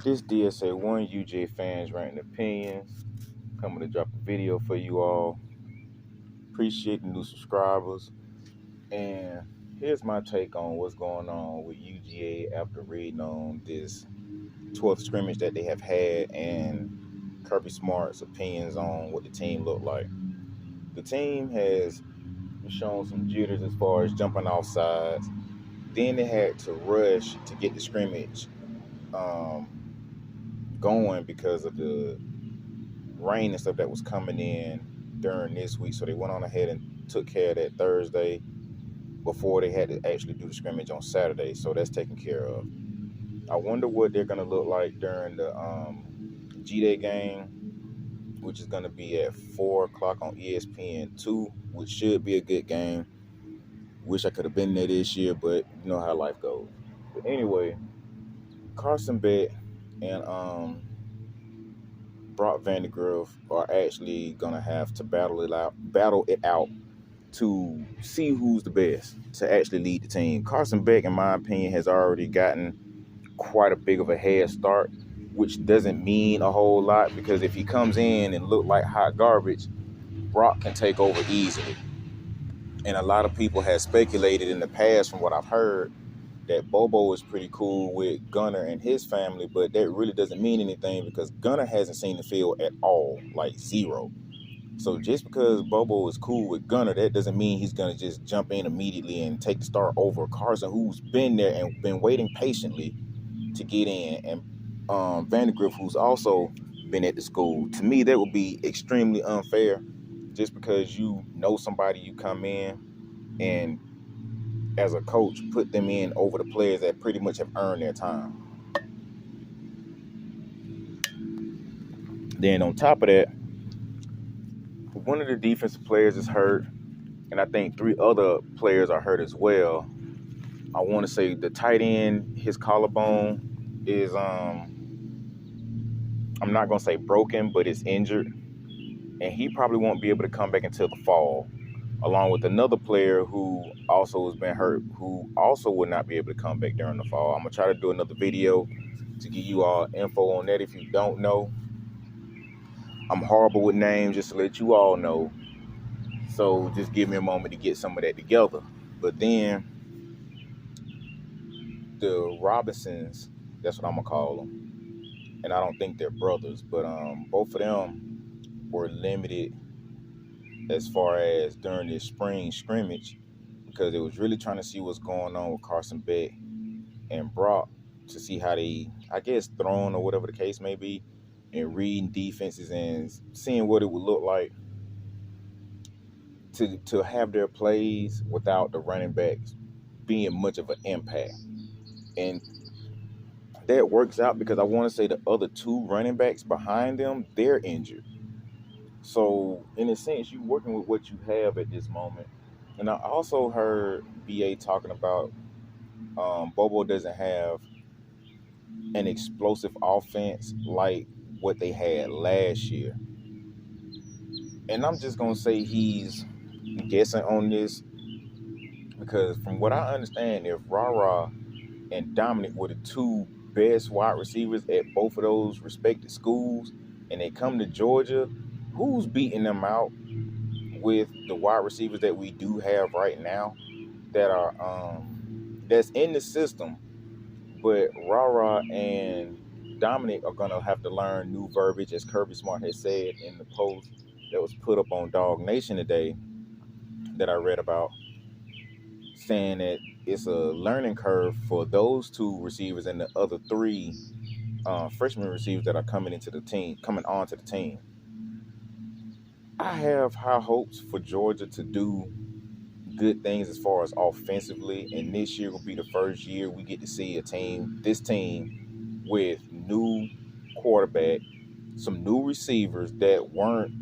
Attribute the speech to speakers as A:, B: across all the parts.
A: This DSA 1 UGA fans ranting opinions. Coming to drop a video for you all. Appreciate the new subscribers. And here's my take on what's going on with UGA after reading on this 12th scrimmage that they have had and Kirby Smart's opinions on what the team looked like. The team has shown some jitters as far as jumping off sides. Then they had to rush to get the scrimmage going because of the rain and stuff that was coming in during this week. So they went on ahead and took care of that Thursday before they had to actually do the scrimmage on Saturday. So that's taken care of. I wonder what they're going to look like during the G-Day game, which is going to be at 4 o'clock on ESPN2, which should be a good game. Wish I could have been there this year, but you know how life goes. But anyway, Carson Beck and Brock Vandegrift are actually gonna have to battle it out to see who's the best to actually lead the team. Carson Beck, in my opinion, has already gotten quite a big of a head start, which doesn't mean a whole lot because if he comes in and look like hot garbage, Brock can take over easily. And a lot of people have speculated in the past, from what I've heard, that Bobo is pretty cool with Gunner and his family, but that really doesn't mean anything because Gunner hasn't seen the field at all, like zero. So just because Bobo is cool with Gunner, that doesn't mean he's going to just jump in immediately and take the start over Carson, who's been there and been waiting patiently to get in, and Vandegrift, who's also been at the school. To me, that would be extremely unfair just because you know somebody, you come in and as a coach, put them in over the players that pretty much have earned their time. Then on top of that, one of the defensive players is hurt, and I think 3 other players are hurt as well. I want to say the tight end, his collarbone is, I'm not going to say broken, but it's injured, and he probably won't be able to come back until the fall, along with another player who also has been hurt, who also will not be able to come back during the fall. I'm going to try to do another video to give you all info on that if you don't know. I'm horrible with names, just to let you all know. So just give me a moment to get some of that together. But then the Robinsons, that's what I'm going to call them. And I don't think they're brothers, but both of them were limited as far as during this spring scrimmage because it was really trying to see what's going on with Carson Beck and Brock to see how they, I guess, thrown or whatever the case may be, and reading defenses and seeing what it would look like to have their plays without the running backs being much of an impact. And that works out because I want to say the other 2 running backs behind them, they're injured. So in a sense, you're working with what you have at this moment. And I also heard BA talking about Bobo doesn't have an explosive offense like what they had last year. And I'm just going to say he's guessing on this because from what I understand, if Rara and Dominic were the 2 best wide receivers at both of those respective schools and they come to Georgia, who's beating them out with the wide receivers that we do have right now that are that's in the system? But Rara and Dominic are going to have to learn new verbiage, as Kirby Smart has said in the post that was put up on Dog Nation today that I read about, saying that it's a learning curve for those 2 receivers and the other 3 freshman receivers that are coming onto the team. I have high hopes for Georgia to do good things as far as offensively, and this year will be the first year we get to see this team with new quarterback, some new receivers that weren't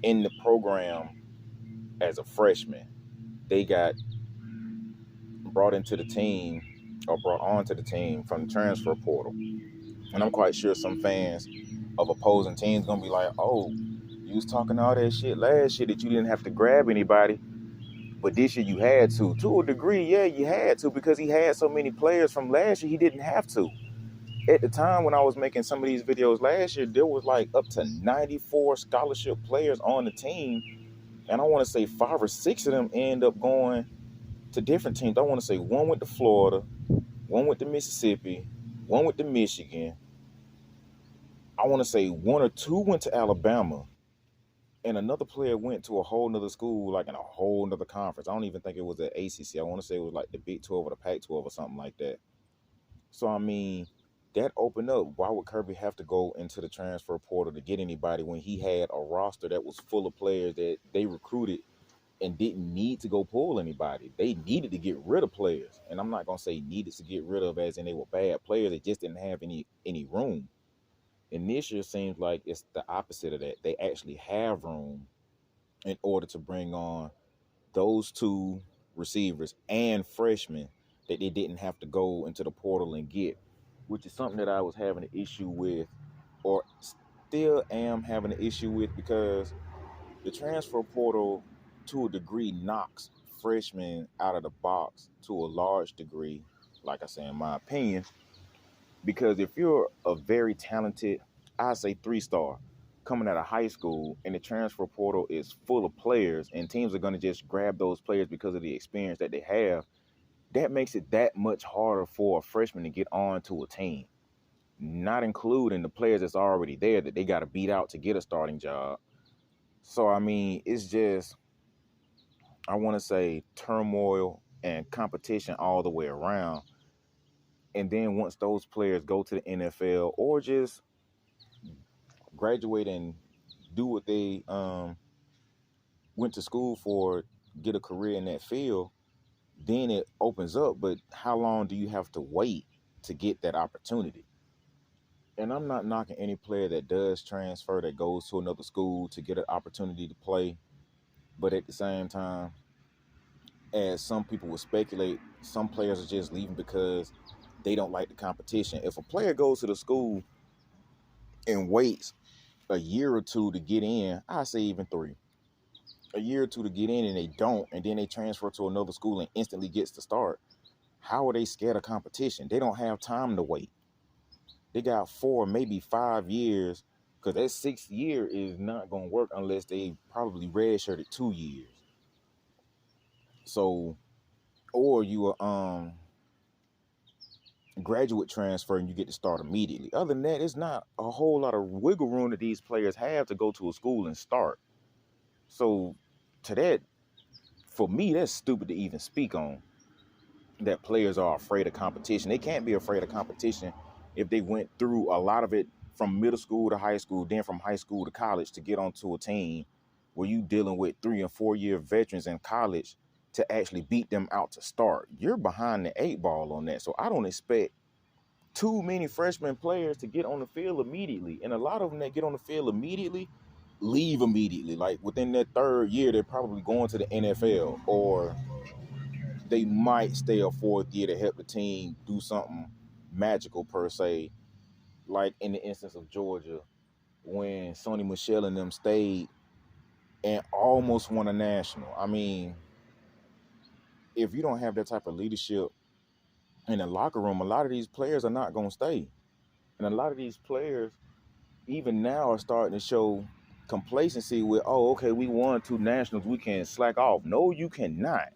A: in the program as a freshman. They got brought onto the team from the transfer portal. And I'm quite sure some fans of opposing teams going to be like, oh, you was talking all that shit last year that you didn't have to grab anybody, but this year you had to a degree. Yeah, you had to because he had so many players from last year he didn't have to. at the time when I was making some of these videos last year, there was like up to 94 scholarship players on the team. And I want to say 5 or 6 of them end up going to different teams. I want to say one went to Florida, one went to Mississippi, one went to Michigan. I want to say 1 or 2 went to Alabama. And another player went to a whole nother school, like in a whole nother conference. I don't even think it was the ACC. I want to say it was like the Big 12 or the Pac 12 or something like that. So, I mean, that opened up. Why would Kirby have to go into the transfer portal to get anybody when he had a roster that was full of players that they recruited and didn't need to go pull anybody? They needed to get rid of players. And I'm not going to say needed to get rid of as in they were bad players. They just didn't have any room. And this year seems like it's the opposite of that. They actually have room in order to bring on those 2 receivers and freshmen that they didn't have to go into the portal and get, which is something that I was having an issue with, or still am having an issue with, because the transfer portal to a degree knocks freshmen out of the box to a large degree, like I say, in my opinion, because if you're a very talented, I say 3-star, coming out of high school and the transfer portal is full of players and teams are going to just grab those players because of the experience that they have, that makes it that much harder for a freshman to get on to a team, not including the players that's already there that they got to beat out to get a starting job. So, I mean, it's just, I want to say turmoil and competition all the way around. And then once those players go to the NFL or just graduate and do what they went to school for, get a career in that field, then it opens up. But how long do you have to wait to get that opportunity? And I'm not knocking any player that does transfer, that goes to another school to get an opportunity to play. But at the same time, as some people would speculate, some players are just leaving because they don't like the competition. If a player goes to the school and waits a year or 2 to get in, I say even 3, a year or 2 to get in, and they don't, and then they transfer to another school and instantly gets to start, how are they scared of competition? They don't have time to wait. They got 4, maybe 5 years, because that 6th year is not going to work unless they probably redshirted 2 years. So, or you are graduate transfer and you get to start immediately. Other than that, it's not a whole lot of wiggle room that these players have to go to a school and start. So, to that, for me, that's stupid to even speak on, that players are afraid of competition. They can't be afraid of competition if they went through a lot of it from middle school to high school, then from high school to college to get onto a team where you dealing with 3 and 4 year veterans in college to actually beat them out to start. You're behind the 8 ball on that. So I don't expect too many freshman players to get on the field immediately. And a lot of them that get on the field immediately leave immediately. Like within their 3rd year, they're probably going to the NFL, or they might stay a 4th year to help the team do something magical per se, like in the instance of Georgia when Sonny Michel and them stayed and almost won a national. I mean, if you don't have that type of leadership in the locker room, a lot of these players are not going to stay. And a lot of these players, even now, are starting to show complacency with, oh, okay, we won 2 nationals, we can slack off. No, you cannot.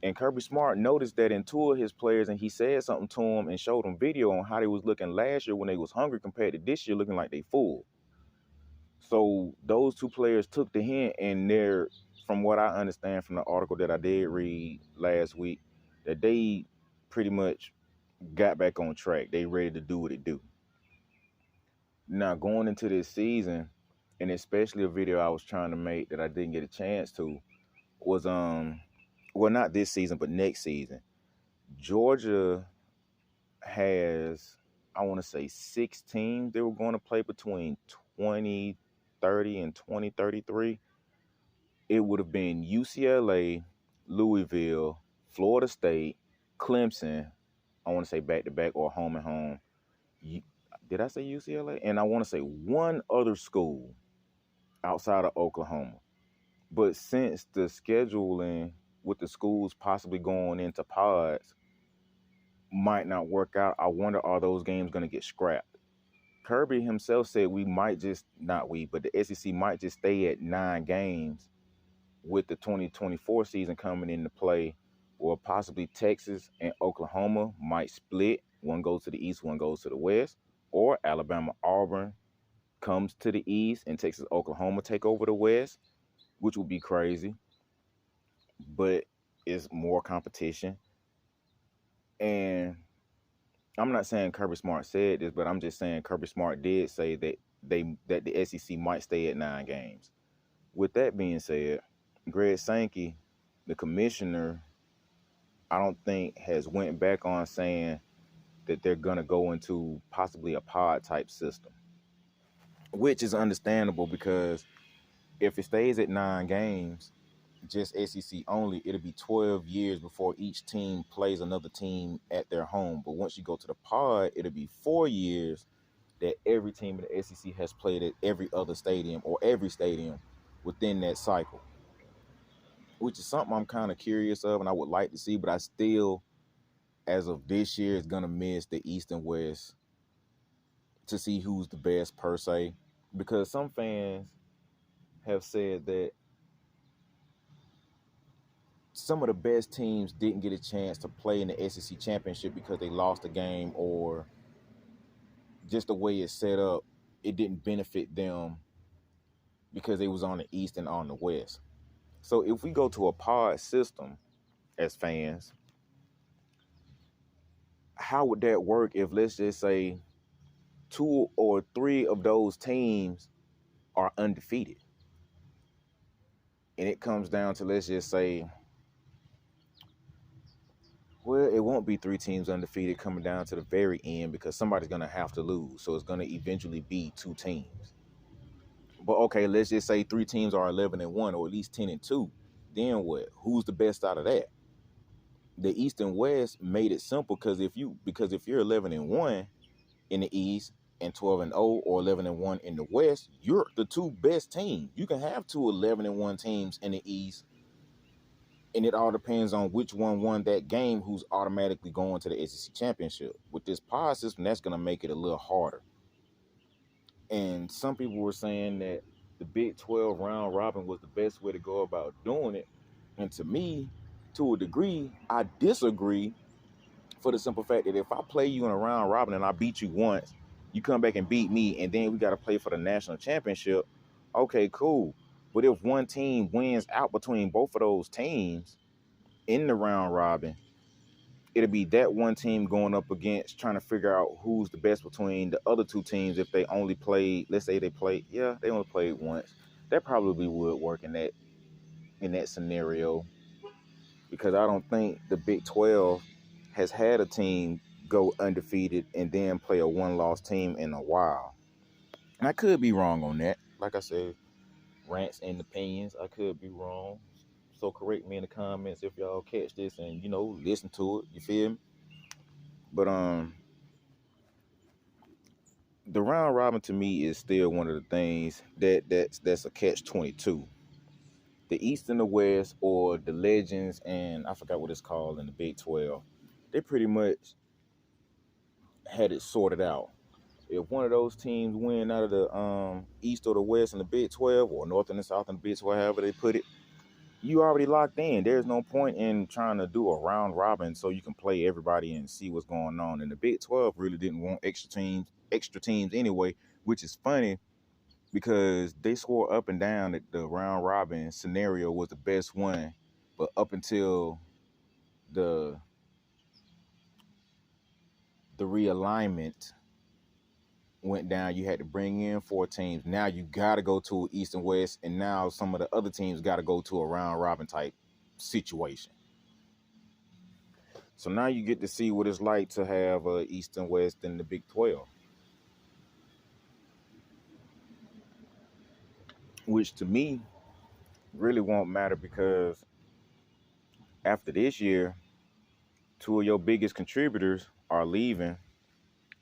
A: And Kirby Smart noticed that in 2 of his players, and he said something to him and showed him video on how they was looking last year when they was hungry compared to this year looking like they full. So those 2 players took the hint, and they're, from what I understand from the article that I did read last week, that they pretty much got back on track. They ready to do what it do. Now going into this season, and especially a video I was trying to make that I didn't get a chance to, was well, not this season, but next season. Georgia has, I want to say, 6 teams they were going to play between 2030 and 2033. It would have been UCLA, Louisville, Florida State, Clemson, I want to say back-to-back or home and home. Did I say UCLA? And I want to say one other school outside of Oklahoma. But since the scheduling with the schools possibly going into pods, might not work out. I wonder, are those games going to get scrapped? Kirby himself said we might just, not we, but the SEC might just stay at 9 games with the 2024 season coming into play, or possibly Texas and Oklahoma might split. One goes to the East, one goes to the West, or Alabama, Auburn comes to the East and Texas, Oklahoma take over the West, which would be crazy, but it's more competition. And I'm not saying Kirby Smart said this, but I'm just saying Kirby Smart did say that the SEC might stay at 9 games. With that being said, Greg Sankey, the commissioner, I don't think has went back on saying that they're gonna go into possibly a pod type system, which is understandable because if it stays at 9 games, just SEC only, it'll be 12 years before each team plays another team at their home. But once you go to the pod, it'll be 4 years that every team in the SEC has played at every other stadium or every stadium within that cycle, which is something I'm kind of curious of and I would like to see, but I still, as of this year, is going to miss the East and West to see who's the best per se, because some fans have said that some of the best teams didn't get a chance to play in the SEC championship because they lost a game, or just the way it's set up, it didn't benefit them because they was on the East and on the West. So if we go to a pod system as fans, how would that work if, let's just say, 2 or 3 of those teams are undefeated? And it comes down to, let's just say, well, it won't be 3 teams undefeated coming down to the very end because somebody's going to have to lose. So it's going to eventually be 2 teams. But okay, let's just say 3 teams are 11-1 or at least 10-2. Then what? Who's the best out of that? The East and West made it simple because if you're 11-1 in the East and 12-0 or 11-1 in the West, you're the 2 best teams. You can have 2 11-1 teams in the East, and it all depends on which one won that game, who's automatically going to the SEC championship. With this pod system, that's going to make it a little harder. And some people were saying that the Big 12 round robin was the best way to go about doing it. And to me, to a degree, I disagree, for the simple fact that if I play you in a round robin and I beat you once, you come back and beat me, and then we got to play for the national championship, okay, cool. But if one team wins out between both of those teams in the round robin, it'll be that one team going up against trying to figure out who's the best between the other 2 teams. If they only played, let's say they only played once, that probably would work in that scenario, because I don't think the Big 12 has had a team go undefeated and then play a 1-loss team in a while. And I could be wrong on that. Like I said, rants and opinions, I could be wrong. So correct me in the comments if y'all catch this and, listen to it. You feel me? But the round robin to me is still one of the things that's a catch-22. The East and the West, or the Legends, and I forgot what it's called in the Big 12, they pretty much had it sorted out. If one of those teams win out of the East or the West in the Big 12, or North and the South in the Big 12, however they put it, you already locked in. There's no point in trying to do a round robin so you can play everybody and see what's going on. And the Big 12 really didn't want extra teams anyway, which is funny because they swore up and down that the round robin scenario was the best one, but up until the realignment went down, you had to bring in 4 teams. Now you got to go to East and West, and now some of the other teams got to go to a round robin type situation. So now you get to see what it's like to have East and West in the Big 12, which to me really won't matter because after this year, 2 of your biggest contributors are leaving,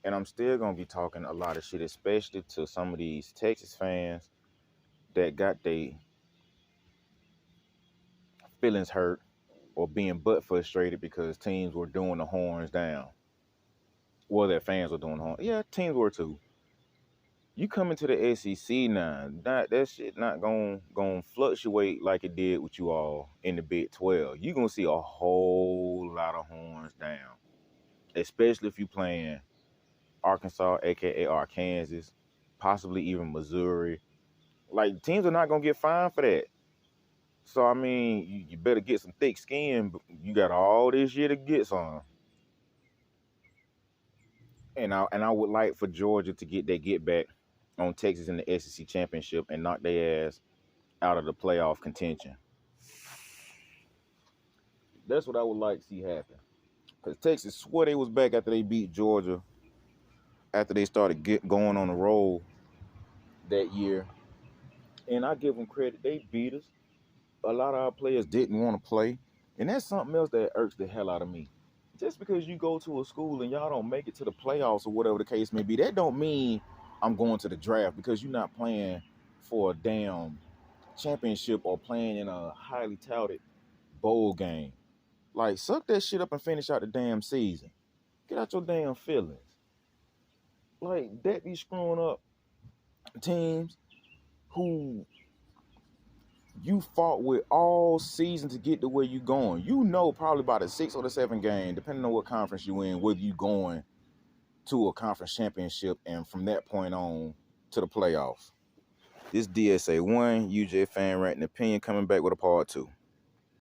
A: and I'm still going to be talking a lot of shit, especially to some of these Texas fans that got their feelings hurt or being butt frustrated because teams were doing the horns down. Well, that fans were doing harm. Yeah, teams were too. You come into the SEC now, that shit not gonna fluctuate like it did with you all in the Big 12. You gonna see a whole lot of horns down, especially if you playing Arkansas, aka Arkansas, possibly even Missouri. Like teams are not gonna get fined for that. So I mean, you better get some thick skin. You got all this year to get some. And I would like for Georgia to get their get back on Texas in the SEC championship and knock their ass out of the playoff contention. That's what I would like to see happen. Because Texas swore they was back after they beat Georgia, after they started going on the roll that year. And I give them credit, they beat us. A lot of our players didn't want to play. And that's something else that irks the hell out of me. Just because you go to a school and y'all don't make it to the playoffs or whatever the case may be, that don't mean I'm going to the draft because you're not playing for a damn championship or playing in a highly touted bowl game. Like, suck that shit up and finish out the damn season. Get out your damn feelings. Like, that be screwing up teams who you fought with all season to get to where you going. You know probably by the 6th or the 7th game, depending on what conference you in, whether you going to a conference championship and from that point on to the playoffs. This DSA 1, UGA fan rant and opinion coming back with a part 2.